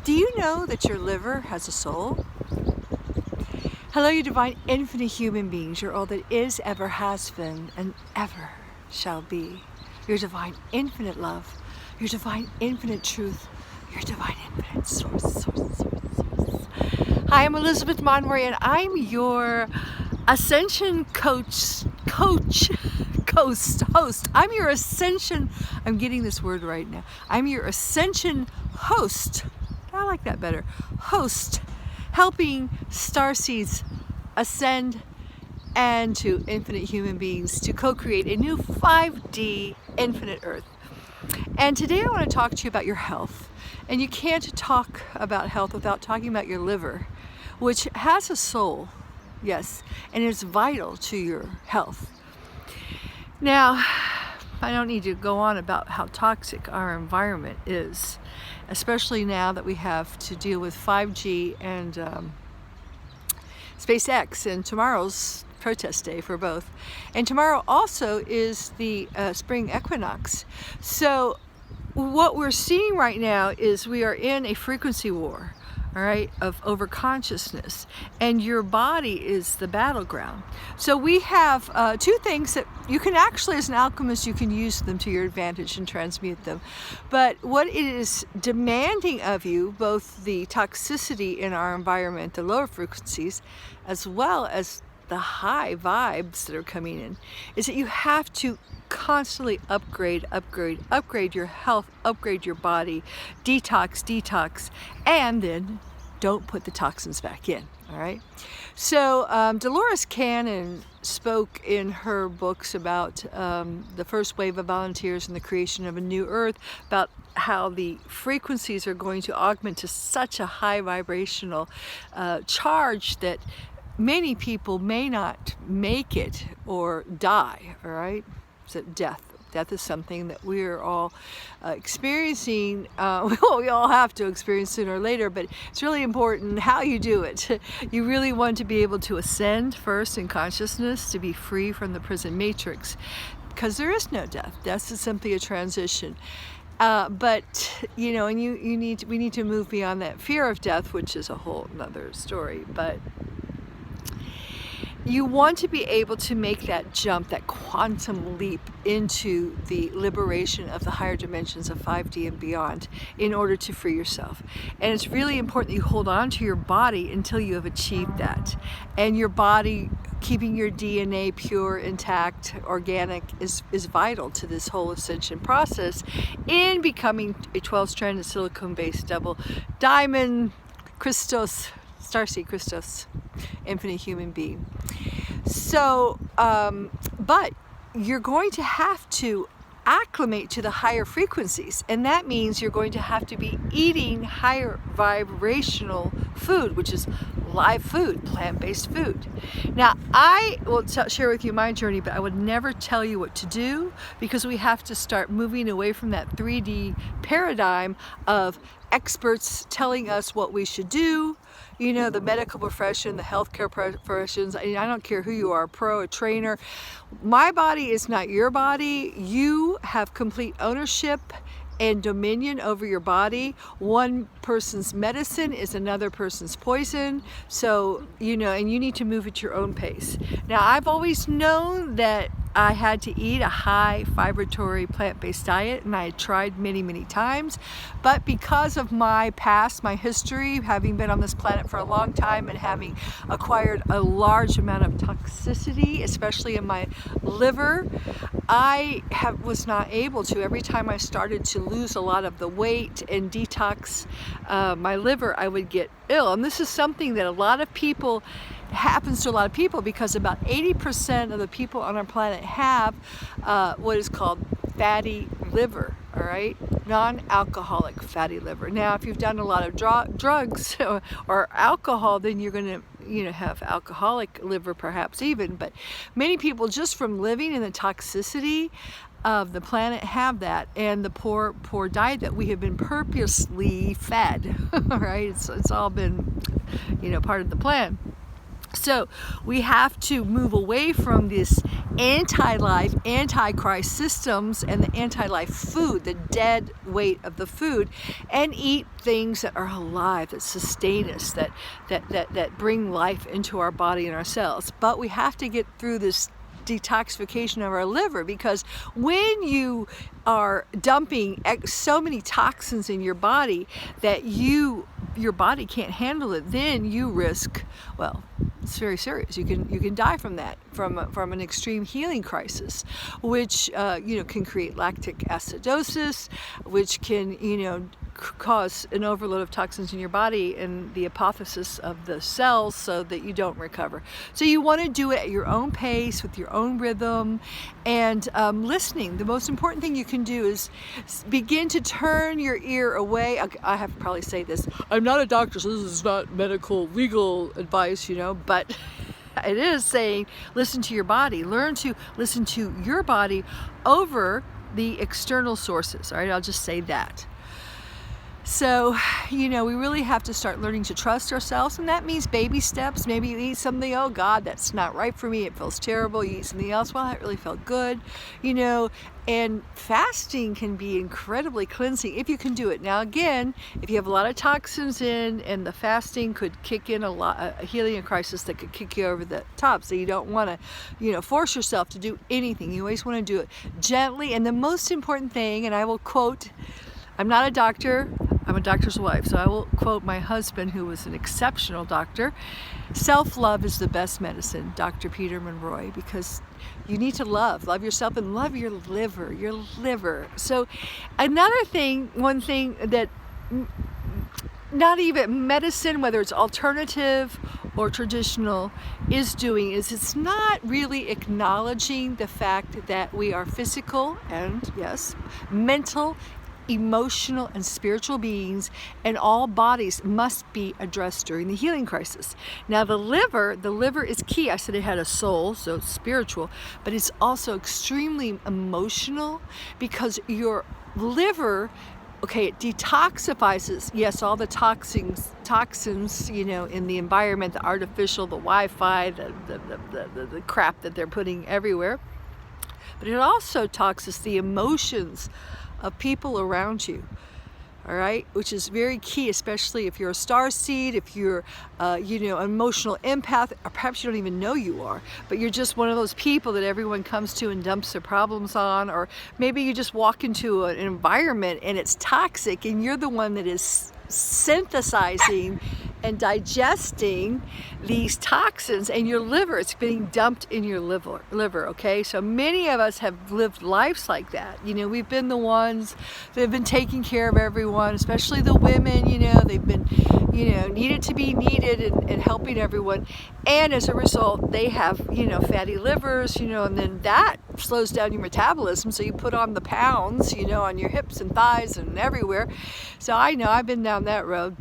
Do you know that your liver has a soul? Hello, you divine infinite human beings. You're all that is, ever has been, and ever shall be. Your divine infinite love, your divine infinite truth, your divine infinite source. Hi, I'm Elizabeth Monroy, and I'm your Ascension host. I'm your Ascension, I'm getting this word right now. I'm your Ascension host. I like that better. Host, helping starseeds ascend and to infinite human beings to co-create a new 5D infinite earth. And today I want to talk to you about your health. And you can't talk about health without talking about your liver, which has a soul, yes, and is vital to your health. Now, I don't need to go on about how toxic our environment is, especially now that we have to deal with 5G and SpaceX, and tomorrow's protest day for both. And tomorrow also is the spring equinox. So what we're seeing right now is we are in a frequency war, all right, of overconsciousness, and your body is the battleground. So we have two things that you can actually, as an alchemist, you can use them to your advantage and transmute them. But what it is demanding of you, both the toxicity in our environment, the lower frequencies, as well as the high vibes that are coming in, is that you have to constantly upgrade your health, upgrade your body, detox, and then don't put the toxins back in, all right? So Dolores Cannon spoke in her books about the first wave of volunteers and the creation of a new earth, about how the frequencies are going to augment to such a high vibrational charge that many people may not make it or die, all right? So death is something that we're all experiencing. We all have to experience sooner or later, but it's really important how you do it. You really want to be able to ascend first in consciousness, to be free from the prison matrix, because there is no death. Death is simply a transition. But you know, and we need to move beyond that fear of death, which is a whole nother story. But you want to be able to make that jump, that quantum leap into the liberation of the higher dimensions of 5D and beyond in order to free yourself. And it's really important that you hold on to your body until you have achieved that. And your body, keeping your DNA pure, intact, organic, is vital to this whole ascension process in becoming a 12-stranded silicone-based double diamond Christos, starseed Christos, infinite human being. So, but you're going to have to acclimate to the higher frequencies, and that means you're going to have to be eating higher vibrational food, which is live food, plant-based food. Now, I will share with you my journey, but I would never tell you what to do, because we have to start moving away from that 3D paradigm of experts telling us what we should do. You know, the medical profession, the healthcare professions, I don't care who you are, a trainer. My body is not your body. You have complete ownership and dominion over your body. One person's medicine is another person's poison. So, you know, and you need to move at your own pace. Now, I've always known that I had to eat a high vibratory plant-based diet, and I had tried many times, but because of my past, my history, having been on this planet for a long time and having acquired a large amount of toxicity, especially in my liver, I was not able to. Every time I started to lose a lot of the weight and detox my liver, I would get ill. And this is something that happens to a lot of people, because about 80% of the people on our planet have what is called fatty liver, all right? Non-alcoholic fatty liver. Now, if you've done a lot of drugs or alcohol, then you're going to have alcoholic liver perhaps even, but many people, just from living in the toxicity of the planet, have that, and the poor diet that we have been purposely fed, all right? It's all been, part of the plan. So we have to move away from this anti-life, anti-Christ systems and the anti-life food, the dead weight of the food, and eat things that are alive, that sustain us, that bring life into our body and our cells. But we have to get through this detoxification of our liver, because when you are dumping so many toxins in your body that your body can't handle it, then you risk, well, it's very serious. You can die from that, from an extreme healing crisis, which can create lactic acidosis, which can cause an overload of toxins in your body and the apoptosis of the cells, so that you don't recover. So you want to do it at your own pace, with your own rhythm, and listening. The most important thing you can do is begin to turn your ear away. I have to probably say this. I'm not a doctor, so this is not medical, legal advice, but it is saying listen to your body. Learn to listen to your body over the external sources. All right, I'll just say that. So, we really have to start learning to trust ourselves, and that means baby steps. Maybe you eat something, oh God, that's not right for me, it feels terrible. You eat something else, well, that really felt good, and fasting can be incredibly cleansing if you can do it. Now again, if you have a lot of toxins in, and the fasting could kick in a healing crisis that could kick you over the top, so you don't want to, force yourself to do anything. You always want to do it gently, and the most important thing, and I will quote, I'm not a doctor, I'm a doctor's wife, so I will quote my husband, who was an exceptional doctor. Self-love is the best medicine, Dr. Peter Monroy, because you need to love yourself and love your liver. So another thing, one thing that not even medicine, whether it's alternative or traditional, is doing is it's not really acknowledging the fact that we are physical and, yes, mental, emotional and spiritual beings, and all bodies must be addressed during the healing crisis. Now the liver is key. I said it had a soul, so it's spiritual, but it's also extremely emotional, because your liver, it detoxifies, yes, all the toxins, in the environment, the artificial, the Wi-Fi, the crap that they're putting everywhere, but it also toxins the emotions of people around you, all right, which is very key, especially if you're a starseed, if you're an emotional empath, or perhaps you don't even know you are, but you're just one of those people that everyone comes to and dumps their problems on, or maybe you just walk into an environment and it's toxic, and you're the one that is synthesizing and digesting these toxins, and your liver, it's being dumped in your liver, okay? So many of us have lived lives like that. We've been the ones that have been taking care of everyone, especially the women, they've been, needed to be needed and helping everyone. And as a result, they have, fatty livers, and then that slows down your metabolism. So you put on the pounds, on your hips and thighs and everywhere. So I know I've been down that road.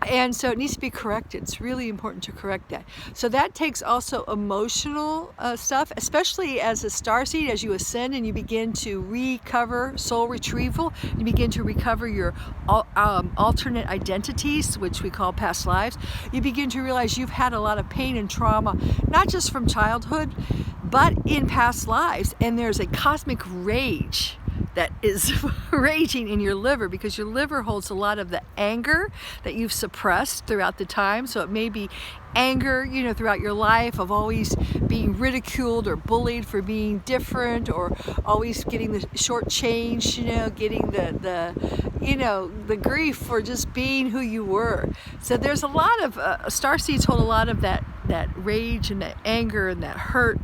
And so it needs to be corrected. It's really important to correct that. So that takes also emotional stuff, especially as a starseed, as you ascend and you begin to recover soul retrieval, you begin to recover your alternate identities, which we call past lives. You begin to realize you've had a lot of pain and trauma, not just from childhood, but in past lives. And there's a cosmic rage that is raging in your liver, because your liver holds a lot of the anger that you've suppressed throughout the time. So it may be anger, throughout your life, of always being ridiculed or bullied for being different, or always getting the short change, getting the grief for just being who you were. So there's a lot of starseeds hold a lot of that rage and that anger and that hurt,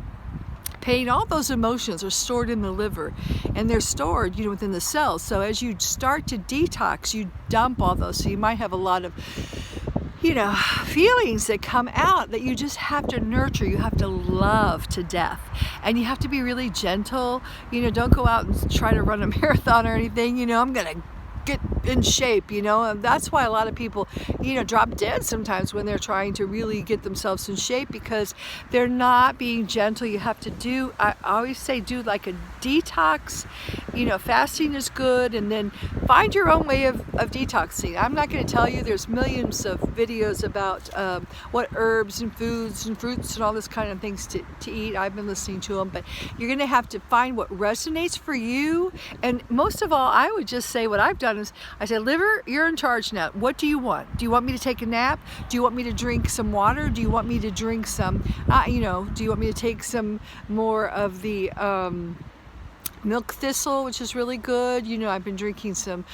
pain. All those emotions are stored in the liver, and they're stored, within the cells. So as you start to detox, you dump all those. So you might have a lot of, feelings that come out that you just have to nurture. You have to love to death, and you have to be really gentle. Don't go out and try to run a marathon or anything. I'm gonna get in shape, you know, and that's why a lot of people, you know, drop dead sometimes when they're trying to really get themselves in shape, because they're not being gentle. You have to do, I always say, do like a detox. You know, fasting is good, and then find your own way of detoxing. I'm not going to tell you, there's millions of videos about what herbs and foods and fruits and all this kind of things to eat. I've been listening to them, but you're going to have to find what resonates for you. And most of all, I would just say, what I've done is, I say, liver, you're in charge now. What do you want? Do you want me to take a nap? Do you want me to drink some water? Do you want me to drink some, you know, do you want me to take some more of the milk thistle, which is really good? You know, I've been drinking some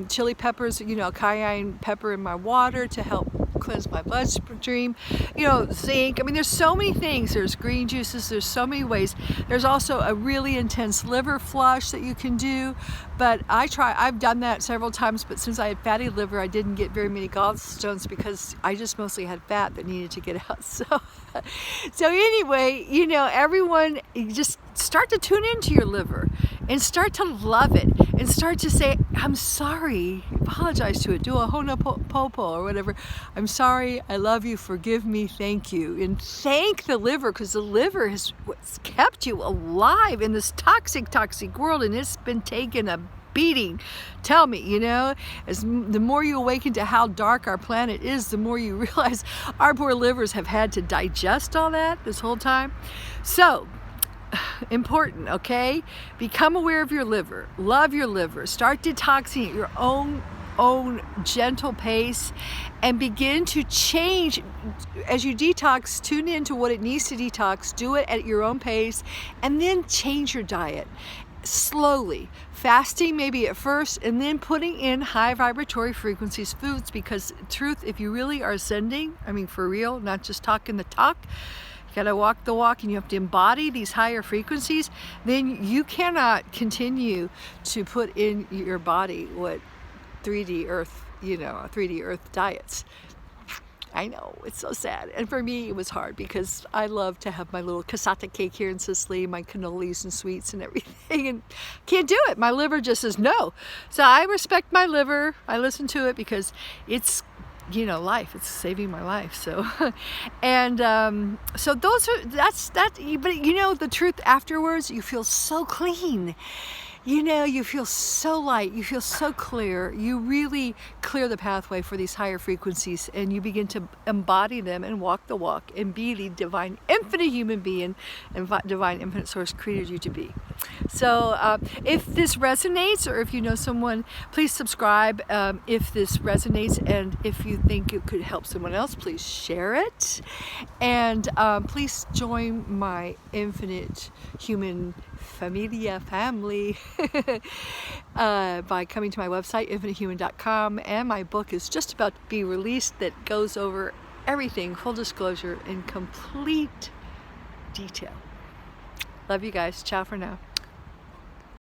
chili peppers, you know, cayenne pepper in my water to help cleanse my bloodstream. You know, zinc. I mean, there's so many things. There's green juices. There's so many ways. There's also a really intense liver flush that you can do. But I've done that several times, but since I had fatty liver, I didn't get very many gallstones because I just mostly had fat that needed to get out. So anyway, you know, everyone, you just start to tune into your liver and start to love it and start to say, I'm sorry, apologize to it, do a ho'oponopono or whatever. I'm sorry, I love you, forgive me, thank you. And thank the liver, because the liver has what's kept you alive in this toxic world, and it's been taking a beating. Tell me, you know, the more you awaken to how dark our planet is, the more you realize our poor livers have had to digest all that this whole time. So important, okay? Become aware of your liver, love your liver, start detoxing at your own gentle pace, and begin to change as you detox. Tune into what it needs to detox, do it at your own pace, and then change your diet slowly. Fasting maybe at first, and then putting in high vibratory frequencies foods, because truth, if you really are ascending, I mean for real, not just talking the talk, you gotta walk the walk, and you have to embody these higher frequencies, then you cannot continue to put in your body what 3D Earth, you know, 3D Earth diets. I know, it's so sad. And for me, it was hard, because I love to have my little cassata cake here in Sicily, my cannolis and sweets and everything, and can't do it. My liver just says no. So I respect my liver. I listen to it because it's, you know, life. It's saving my life. So, and so that's that. But you know, the truth afterwards, you feel so clean. You know, you feel so light, you feel so clear. You really clear the pathway for these higher frequencies, and you begin to embody them and walk the walk and be the divine infinite human being and divine infinite source created you to be. So if this resonates, or if you know someone, please subscribe. If this resonates, and if you think it could help someone else, please share it. And please join my infinite human family by coming to my website, infinitehuman.com. And my book is just about to be released, that goes over everything, full disclosure, in complete detail. Love you guys. Ciao for now.